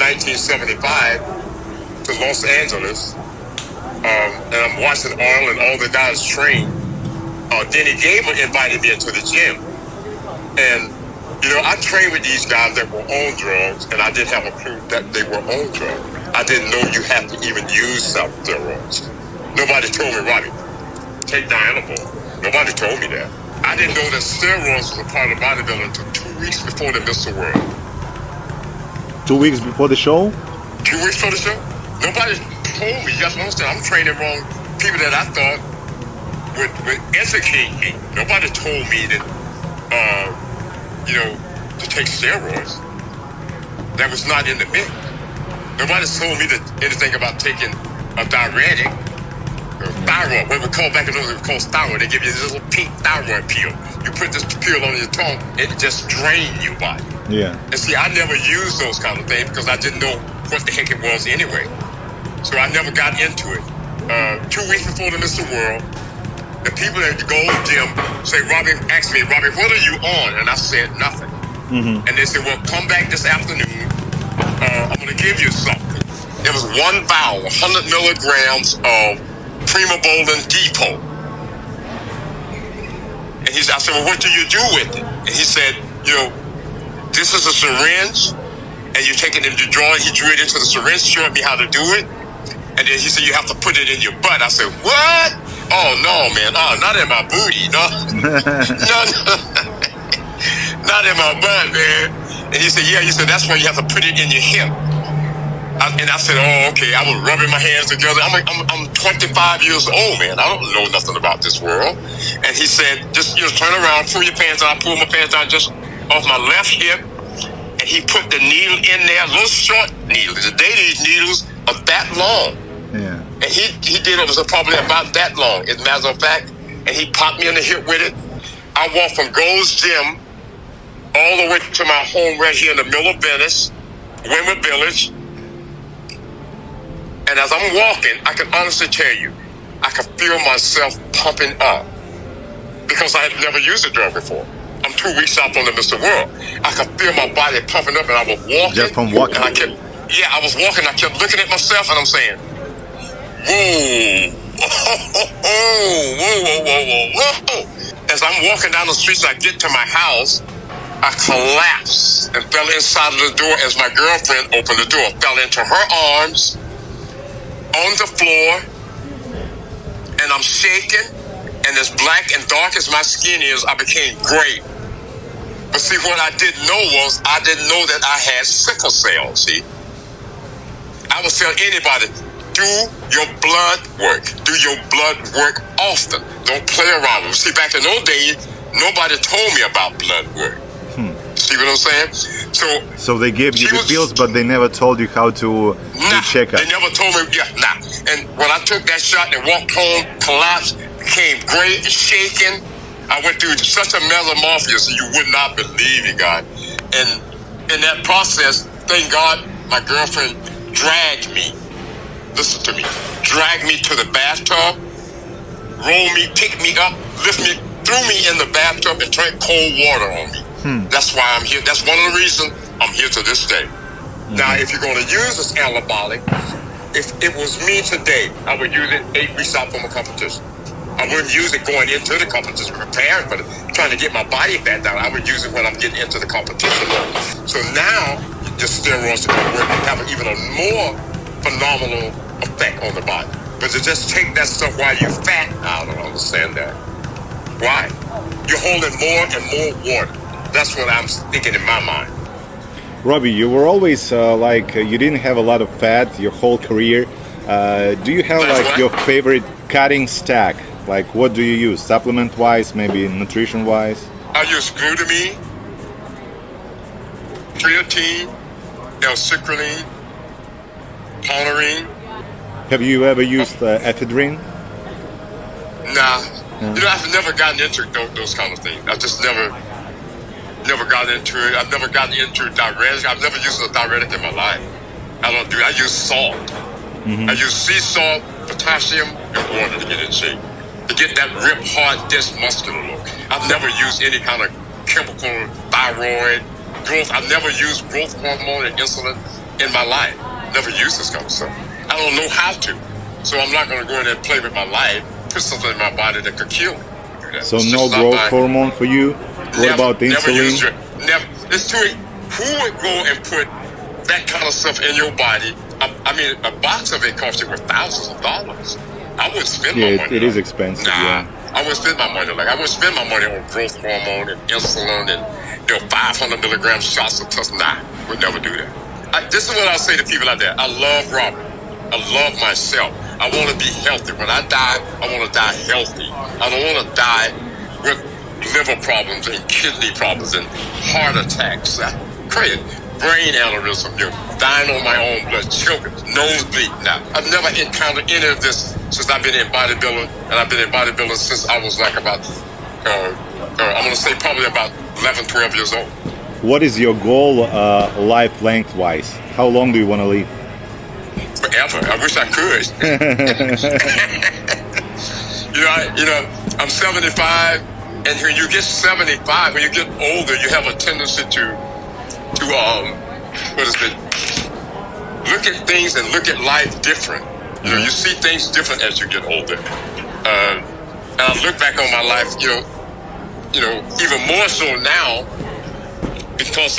1975 to Los Angeles, and I'm watching Arnold and all the guys train. Denny Gable invited me into the gym, and I trained with these guys that were on drugs, and I didn't have a clue that they were on drugs. I didn't know you have to even use some steroids. Nobody told me, Robby, take Dianabol. Nobody told me that. I didn't know that steroids was a part of bodybuilding until 2 weeks before the Mr. World. 2 weeks before the show? 2 weeks before the show? Nobody told me. Just understand, I'm training wrong people that I thought would educate me. Nobody told me that, to take steroids. That was not in the mix. Nobody told me that anything about taking a diuretic, thyroid, what we call back in those days, we call thyroid. They give you this little pink thyroid pill. You put this pill on your tongue, it just drains your body. Yeah. And see, I never used those kind of things because I didn't know what the heck it was anyway. So I never got into it. 2 weeks before the Mr. World, the people at the Gold Gym say, asked me, Robby, what are you on? And I said, nothing. Mm-hmm. And they said, well, come back this afternoon. I'm going to give you something. It was one vial, 100 milligrams of Primobolan Depot. And I said, well, what do you do with it? And he said, this is a syringe, and you take it into the drawer. He drew it into the syringe, showed me how to do it. And then he said, you have to put it in your butt. I said, what? Oh, no, man. Oh, not in my booty. No. No. Not in my butt, man. And he said, yeah. He said, that's why you have to put it in your hip. And I said, oh, okay. I was rubbing my hands together. I'm 25 years old, man. I don't know nothing about this world. And he said, just turn around, pull your pants down. I pulled my pants down just off my left hip. And he put the needle in there, a little short needle. Today these needles are that long. Yeah. And he did it was probably about that long, as a matter of fact. And he popped me in the hip with it. I walked from Gold's Gym all the way to my home right here in the middle of Venice, Windward Village. And as I'm walking, I can honestly tell you, I can feel myself pumping up because I had never used a drug before. I'm 2 weeks out from the Mr. World. I could feel my body pumping up, and I was walking. Just from walking? And I was walking. I kept looking at myself, and I'm saying, whoa, whoa. As I'm walking down the streets, I get to my house, I collapsed and fell inside of the door as my girlfriend opened the door. Fell into her arms, on the floor, and I'm shaking, and as black and dark as my skin is, I became gray. But see, what I didn't know was, I didn't know that I had sickle cell, see? I would tell anybody, do your blood work. Do your blood work often. Don't play around with it. See, back in those days, nobody told me about blood work. See what I'm saying? So they gave you the pills, but they never told you how to do checkup. They never told me, And when I took that shot and walked home, collapsed, became gray and shaking, I went through such a metamorphosis you would not believe it, God. And in that process, thank God, my girlfriend dragged me. Listen to me. Dragged me to the bathtub, rolled me, picked me up, lift me, threw me in the bathtub and drank cold water on me. That's why I'm here. That's one of the reasons I'm here to this day. Now, if you're going to use this anabolic, if it was me today, I would use it 8 weeks out from a competition. I wouldn't use it going into the competition, preparing for it, trying to get my body fat down. I would use it when I'm getting into the competition. So now, the steroids are going to work and have even a more phenomenal effect on the body. But to just take that stuff while you're fat, I don't understand that. Why? You're holding more and more water. That's what I'm thinking in my mind. Robby, you were always you didn't have a lot of fat your whole career. Do you have your favorite cutting stack? Like, what do you use? Supplement-wise, maybe nutrition-wise? I use glutamine, creatine, L-citrulline, taurine. Have you ever used ephedrine? Nah. I've never gotten into those kind of things. I just never got into it. I've never gotten into diuretics. I've never used a diuretic in my life. I use salt. I use sea salt, potassium, and water to get in shape. To get that ripped, hard, dense, muscular look. I've never used any kind of chemical thyroid growth. I've never used growth hormone and insulin. in my life. Never used this kind of stuff. I don't know how to. So I'm not going to go in there and play with my life, put something in my body that could kill me. So no growth hormone for you? What about insulin? Never. It's too. Who would go and put that kind of stuff in your body? I mean, a box of it costs you thousands of dollars. I wouldn't spend my money. It is expensive. Nah, I wouldn't spend my money like. I wouldn't spend my money on growth hormone and insulin and 500 milligram shots of testosterone. Nah, would never do that. This is what I'll say to people out there. I love Robby. I love myself. I want to be healthy. When I die, I want to die healthy. I don't want to die with liver problems and kidney problems and heart attacks. Crazy. Brain aneurysm, dying on my own blood, choking, nosebleed. Now, I've never encountered any of this since I've been in bodybuilding, and I've been in bodybuilding since I was like about, I'm going to say probably about 11, 12 years old. What is your goal life length-wise? How long do you want to live? Forever. I wish I could. I'm 75, and when you get 75, when you get older, you have a tendency to look at things and look at life different. You see things different as you get older. And I look back on my life, even more so now because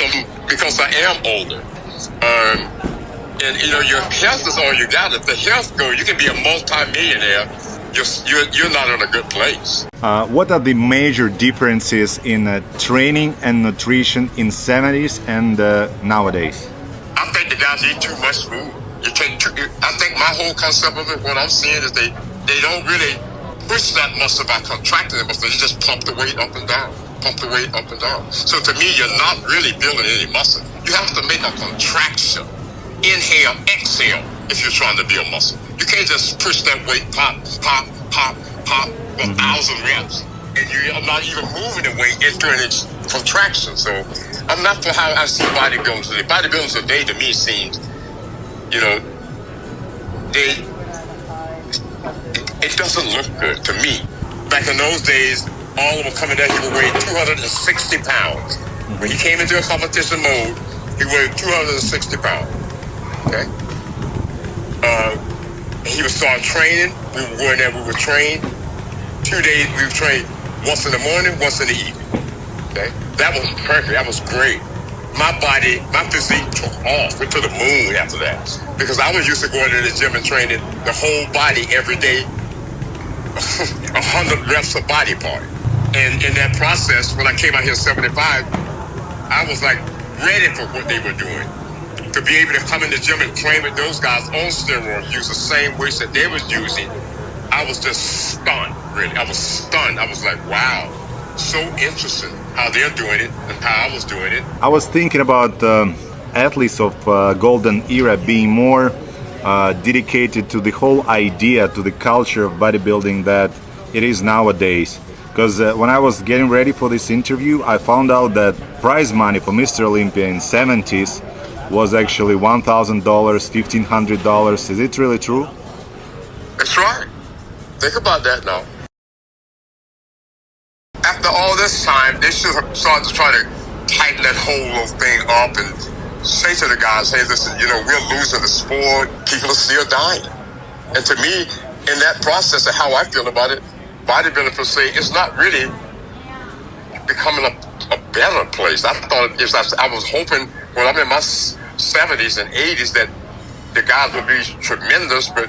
I am older. And your health is all you got. If the health goes, you can be a multi-millionaire. You're not in a good place. What are the major differences in training and nutrition in 70s and nowadays? I think the guys eat too much food. I think my whole concept of it, what I'm seeing is they don't really push that muscle by contracting the muscle. They just pump the weight up and down, pump the weight up and down. So to me, you're not really building any muscle. You have to make a contraction. Inhale, exhale if you're trying to build muscle. You can't just push that weight, pop, pop, pop, pop, 1,000 reps. And you're not even moving the weight during its contraction. So I'm not for how I see bodybuilding today. Bodybuilding today to me seems, it doesn't look good to me. Back in those days, all of them coming down, he would weigh 260 pounds. When he came into a competition mode, he weighed 260 pounds. Okay. He would start training. We would go in there. We would train 2 days. We would train once in the morning, once in the evening. Okay. That was perfect. That was great. My body, my physique took off. Went to the moon after that because I was used to going to the gym and training the whole body every day, 100 reps of body part. And in that process, when I came out here in 75, I was like ready for what they were doing. To be able to come in the gym and train with those guys on steroids, use the same weights that they was using, I was just stunned, really. I was stunned. I was like, wow, so interesting how they're doing it and how I was doing it. I was thinking about athletes of golden era being more dedicated to the whole idea, to the culture of bodybuilding that it is nowadays. Because when I was getting ready for this interview, I found out that prize money for Mr. Olympia in 70s was actually $1,000, $1,500. Is it really true? That's right. Think about that now. After all this time, they should have started to try to tighten that whole little thing up and say to the guys, hey, listen, we're losing the sport. People are still dying. And to me, in that process of how I feel about it, bodybuilding per se, it's not really becoming a better place. I thought, I was hoping when I'm in my 70s and 80s that the guys would be tremendous, but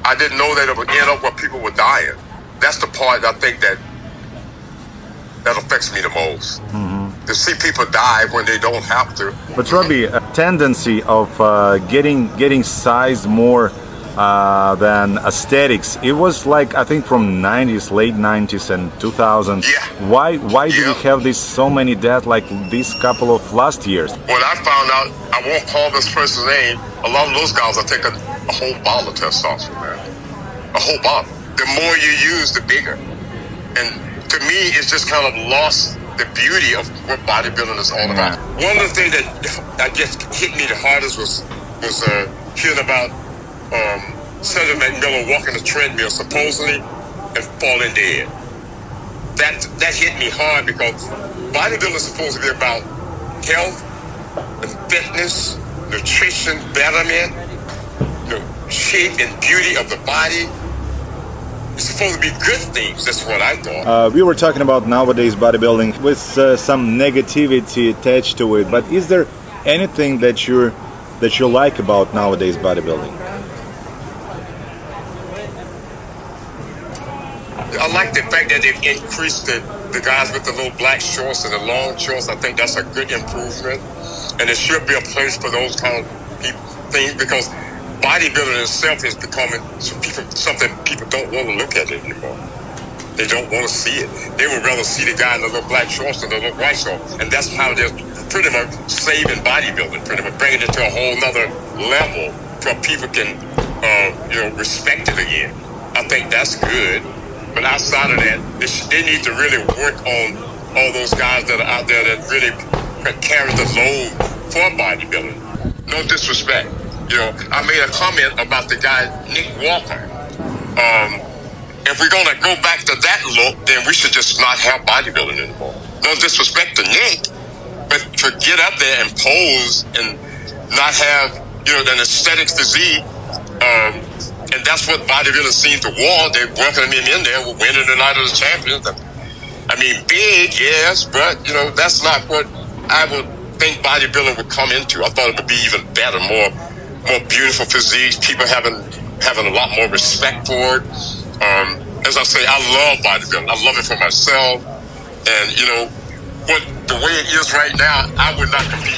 I didn't know that it would end up where people were dying. That's the part I think that affects me the most. Mm-hmm. To see people die when they don't have to. But Robby, a tendency of getting size more than aesthetics. It was like, I think, from 90s, late 90s and 2000s. Yeah. Why do we have this so many deaths like these couple of last years? When I found out, I won't call this person's name, a lot of those guys are taking a whole bottle of testosterone, man. A whole bottle. The more you use, the bigger. And to me, it's just kind of lost the beauty of what bodybuilding is all about. One of the things that I guess hit me the hardest was hearing about Cedric McMillan walking the treadmill supposedly and falling dead. That hit me hard because bodybuilding is supposed to be about health and fitness nutrition betterment, shape and beauty of the body. It's supposed to be good things. That's what I thought. We were talking about nowadays bodybuilding with some negativity attached to it, but is there anything that you like about nowadays bodybuilding? I like the fact that they've increased the guys with the little black shorts and the long shorts. I think that's a good improvement, and it should be a place for those kind of things, because bodybuilding itself is becoming something people don't want to look at it anymore. They don't want to see it. They would rather see the guy in the little black shorts than the little white shorts. And that's how they're pretty much saving bodybuilding, pretty much bringing it to a whole nother level where people can, respect it again. I think that's good. But outside of that, they need to really work on all those guys that are out there that really carry the load for bodybuilding. No disrespect. I made a comment about the guy, Nick Walker. If we're going to go back to that look, then we should just not have bodybuilding anymore. No disrespect to Nick, but to get up there and pose and not have, an aesthetic physique, and that's what bodybuilding seems to want. They're welcoming him in there. We're winning the night of the champions. I mean, big, yes, but, that's not what I would think bodybuilding would come into. I thought it would be even better, more beautiful physiques, people having a lot more respect for it. As I say, I love bodybuilding. I love it for myself. And, the way it is right now, I would not compete.